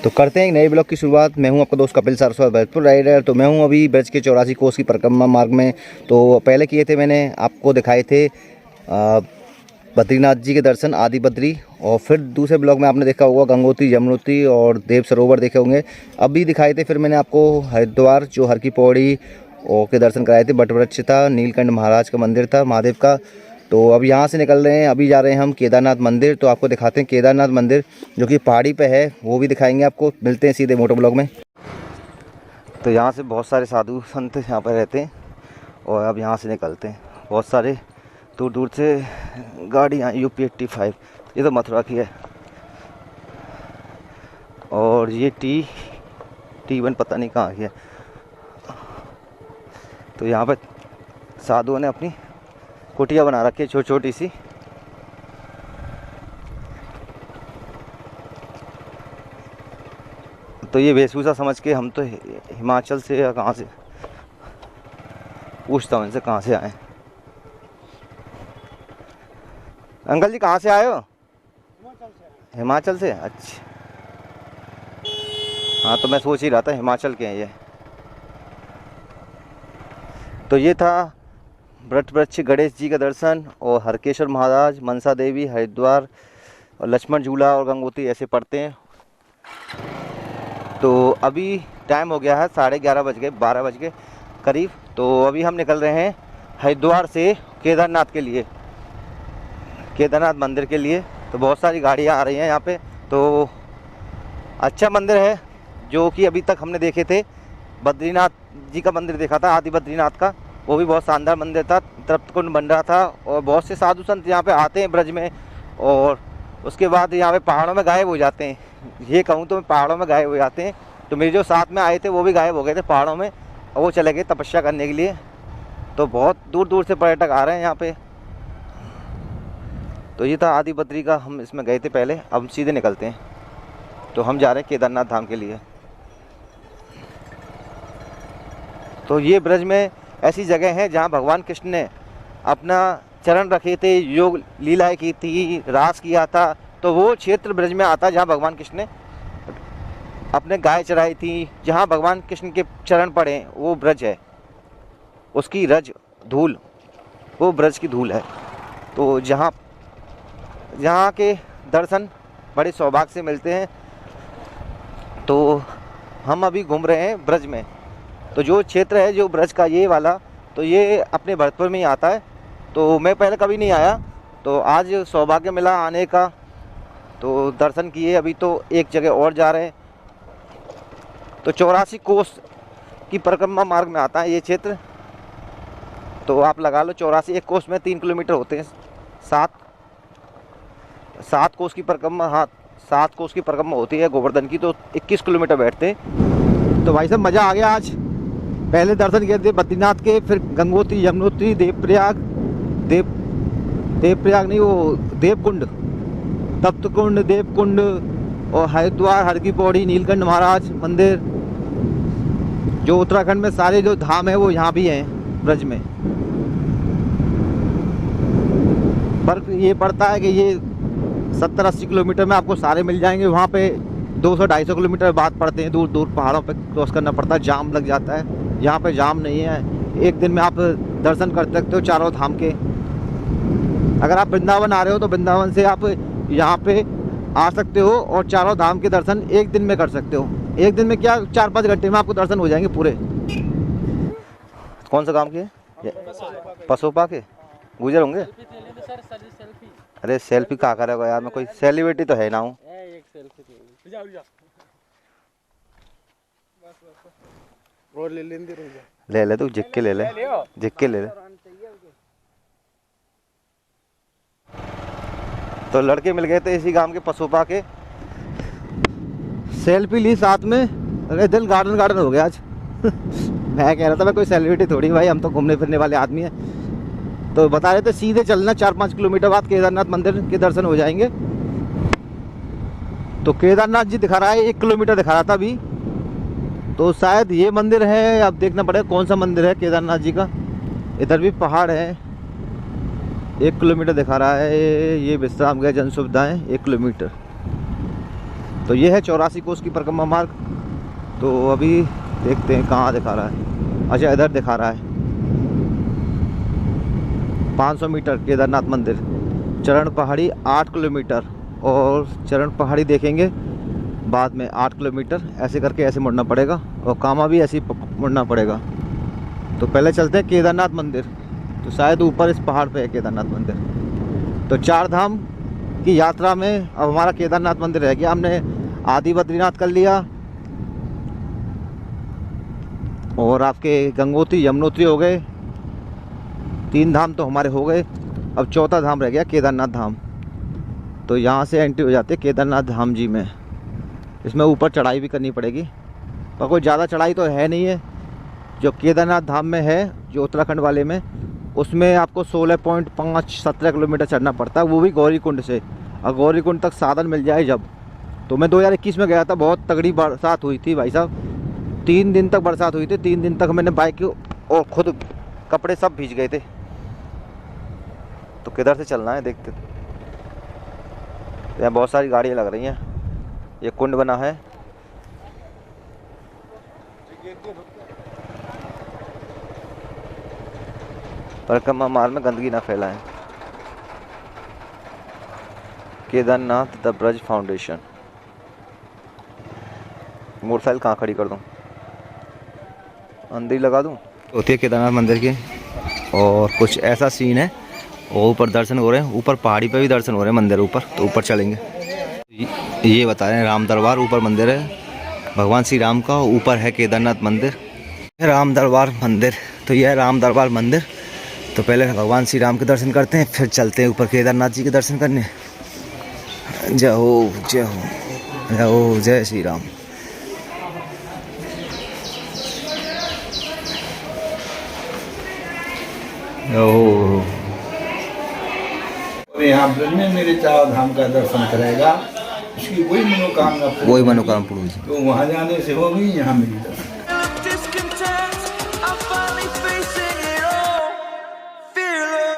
तो करते हैं एक नए ब्लॉग की शुरुआत। मैं हूं आपका दोस्त कपिल सारस्वत भरतपुर राइडर। तो मैं हूं अभी ब्रज के 84 कोस की परिक्रमा मार्ग में। तो पहले किए थे, मैंने आपको दिखाए थे बद्रीनाथ जी के दर्शन आदि बद्री, और फिर दूसरे ब्लॉग में आपने देखा होगा गंगोत्री, यमुनोत्री और देव सरोवर देखे होंगे। अभी दिखाए थे फिर मैंने आपको हरिद्वार, जो हर की पौड़ी और के दर्शन कराए थे। बटवृक्ष था, नीलकंठ महाराज का मंदिर था, महादेव का। तो अब यहाँ से निकल रहे हैं, अभी जा रहे हैं हम केदारनाथ मंदिर। तो आपको दिखाते हैं केदारनाथ मंदिर जो कि पहाड़ी पे है, वो भी दिखाएंगे आपको। मिलते हैं सीधे मोटो ब्लॉग में। तो यहाँ से बहुत सारे साधु संत यहाँ पर रहते हैं और अब यहाँ से निकलते हैं। बहुत सारे दूर दूर से गाड़ियाँ, UP 85, ये तो मथुरा की है, और ये T1 पता नहीं कहाँ की है। तो यहाँ पर साधुओं ने अपनी कुटिया बना रखी है, छोटी छोटी सी। तो ये वेशभूषा समझ के हम तो हिमाचल से या कहाँ से, पूछता हूँ इनसे कहाँ से आए। अंकल जी कहाँ से आए हो? हिमाचल से। अच्छा, हाँ तो मैं सोच ही रहा था हिमाचल के हैं ये। तो ये था बटवृक्ष गणेश जी का दर्शन, और हरकेश्वर महाराज, मनसा देवी, हरिद्वार और लक्ष्मण झूला और गंगोत्री ऐसे पढ़ते हैं। तो अभी टाइम हो गया है 11:30 बज गए, 12 बज गए करीब। तो अभी हम निकल रहे हैं हरिद्वार से केदारनाथ के लिए, केदारनाथ मंदिर के लिए। तो बहुत सारी गाड़ियाँ आ रही हैं यहाँ पे। तो अच्छा मंदिर है, जो कि अभी तक हमने देखे थे। बद्रीनाथ जी का मंदिर देखा था, आदि बद्रीनाथ का, वो भी बहुत शानदार मंदिर था, तृप्तकुंड बन रहा था। और बहुत से साधु संत यहाँ पे आते हैं ब्रज में, और उसके बाद यहाँ पे पहाड़ों में गायब हो जाते हैं। ये कहूँ तो पहाड़ों में गायब हो जाते हैं। तो मेरे जो साथ में आए थे वो भी गायब हो गए थे पहाड़ों में, और वो चले गए तपस्या करने के लिए। तो बहुत दूर दूर से पर्यटक आ रहे हैं यहाँ पे। तो ये था आदि बद्री का, हम इसमें गए थे पहले। अब सीधे निकलते हैं। तो हम जा रहे हैं केदारनाथ धाम के लिए। तो ये ब्रज में ऐसी जगह है जहाँ भगवान कृष्ण ने अपना चरण रखे थे, योग लीलाएं की थी, रास किया था। तो वो क्षेत्र ब्रज में आता है जहाँ भगवान कृष्ण ने अपने गाय चराई थी। जहाँ भगवान कृष्ण के चरण पड़े वो ब्रज है, उसकी रज धूल, वो ब्रज की धूल है। तो जहाँ के दर्शन बड़े सौभाग्य से मिलते हैं। तो हम अभी घूम रहे हैं ब्रज में। तो जो क्षेत्र है जो ब्रज का ये वाला, तो ये अपने भरतपुर में ही आता है। तो मैं पहले कभी नहीं आया, तो आज सौभाग्य मिला आने का। तो दर्शन किए। अभी तो एक जगह और जा रहे हैं। तो 84 कोस की परिक्रमा मार्ग में आता है ये क्षेत्र। तो आप लगा लो 84, एक कोस में 3 किलोमीटर होते हैं। 7 कोस की परिक्रमा, हाँ 7 कोस की परिक्रमा होती है गोवर्धन की, तो 21 किलोमीटर बैठते। तो भाई साहब मज़ा आ गया आज। पहले दर्शन किए थे बद्रीनाथ के, फिर गंगोत्री, यमुनोत्री, देवप्रयाग नहीं, वो देवकुंड, तप्तकुंड, देवकुंड, और हरिद्वार, हर की पौड़ी, नीलकंठ महाराज मंदिर। जो उत्तराखंड में सारे जो धाम है वो यहाँ भी हैं ब्रज में। फर्क ये पड़ता है कि ये 70-80 किलोमीटर में आपको सारे मिल जाएंगे। वहाँ पे 200-250 किलोमीटर बाद पड़ते हैं, दूर दूर पहाड़ों पे क्रॉस करना पड़ता है, जाम लग जाता है। यहाँ पे जाम नहीं है, एक दिन में आप दर्शन कर सकते हो चारों धाम के। अगर आप वृंदावन आ रहे हो तो वृंदावन से आप यहाँ पे आ सकते हो और चारों धाम के दर्शन एक दिन में कर सकते हो। एक दिन में क्या, 4-5 घंटे में आपको दर्शन हो जाएंगे पूरे। कौन सा काम के? पसोपा के गुजर होंगे। अरे सेल्फी कहाँ करेगा यार, मैं कोई सेलिब्रिटी तो है ना हूँ। ले ले तू, जिक्के ले ले, जिक्के ले ले। तो लड़के मिल गए थे इसी गांव के पसोपा के, सेल्फी ली साथ में। अरे दिल गार्डन हो गया आज। मैं कह रहा था मैं कोई सेलिब्रिटी थोड़ी, भाई हम तो घूमने फिरने वाले आदमी हैं। तो बता रहे थे सीधे चलना, 4-5 किलोमीटर बाद केदारनाथ मंदिर के दर्शन हो जाएंगे। तो केदारनाथ जी दिखा रहा है, 1 किलोमीटर दिखा रहा था अभी। तो शायद ये मंदिर है, अब देखना पड़ेगा कौन सा मंदिर है केदारनाथ जी का। इधर भी पहाड़ है, 1 किलोमीटर दिखा रहा है। ये विश्राम गृह जन सुविधाएँ 1 किलोमीटर। तो ये है 84 कोस की परिक्रमा मार्ग। तो अभी देखते हैं कहाँ दिखा रहा है। अच्छा, इधर दिखा रहा है 500 मीटर केदारनाथ मंदिर, चरण पहाड़ी 8 किलोमीटर, और चरण पहाड़ी देखेंगे बाद में 8 किलोमीटर। ऐसे करके ऐसे मुड़ना पड़ेगा, और कामा भी ऐसे ही मुड़ना पड़ेगा। तो पहले चलते हैं केदारनाथ मंदिर। तो शायद ऊपर इस पहाड़ पे है केदारनाथ मंदिर। तो 4 धाम की यात्रा में अब हमारा केदारनाथ मंदिर रह गया। हमने आदि बद्रीनाथ कर लिया, और आपके गंगोत्री यमुनोत्री हो गए। 3 धाम तो हमारे हो गए। अब 4था धाम रह गया केदारनाथ धाम। तो यहाँ से एंट्री हो जाती है केदारनाथ धाम जी में। इसमें ऊपर चढ़ाई भी करनी पड़ेगी, पर कोई ज़्यादा चढ़ाई तो है नहीं है। जो केदारनाथ धाम में है, जो उत्तराखंड वाले में, उसमें आपको 16.5-17 किलोमीटर चढ़ना पड़ता है, वो भी गौरीकुंड से। और गौरीकुंड तक साधन मिल जाए जब। तो मैं 2021 में गया था, बहुत तगड़ी बरसात हुई थी भाई साहब। 3 दिन तक बरसात हुई थी। 3 दिन तक मैंने बाइक और खुद कपड़े सब भीग गए थे। तो किधर से चलना है देखते। यहाँ बहुत सारी गाड़ियाँ लग रही हैं। ये कुंड बना है। परिक्रमा मार्ग में गंदगी ना फैलाएं। Kedarnath the Braj foundation. Motorcycle कहाँ खड़ी कर दूँ, अंदर ही लगा दूँ। होती है केदारनाथ मंदिर की, और कुछ ऐसा सीन है। और ऊपर दर्शन हो रहे हैं, ऊपर पहाड़ी पे भी दर्शन हो रहे हैं मंदिर ऊपर। तो ऊपर चलेंगे। ये बता रहे हैं राम दरबार ऊपर मंदिर है भगवान श्री राम का। ऊपर है केदारनाथ मंदिर, राम दरबार मंदिर। तो यह है राम दरबार मंदिर। तो पहले भगवान श्री राम के दर्शन करते हैं, फिर चलते हैं ऊपर केदारनाथ जी के दर्शन करने। जय हो, जय हो, जय हो, जय श्री राम। और यहाँ ब्रज में मेरे 4 धाम का दर्शन करेगा, उसकी वही मनोकामना पूरी। तो वहाँ जाने से होगी, यहाँ मिली दर्शन। Discontent, I finally face it.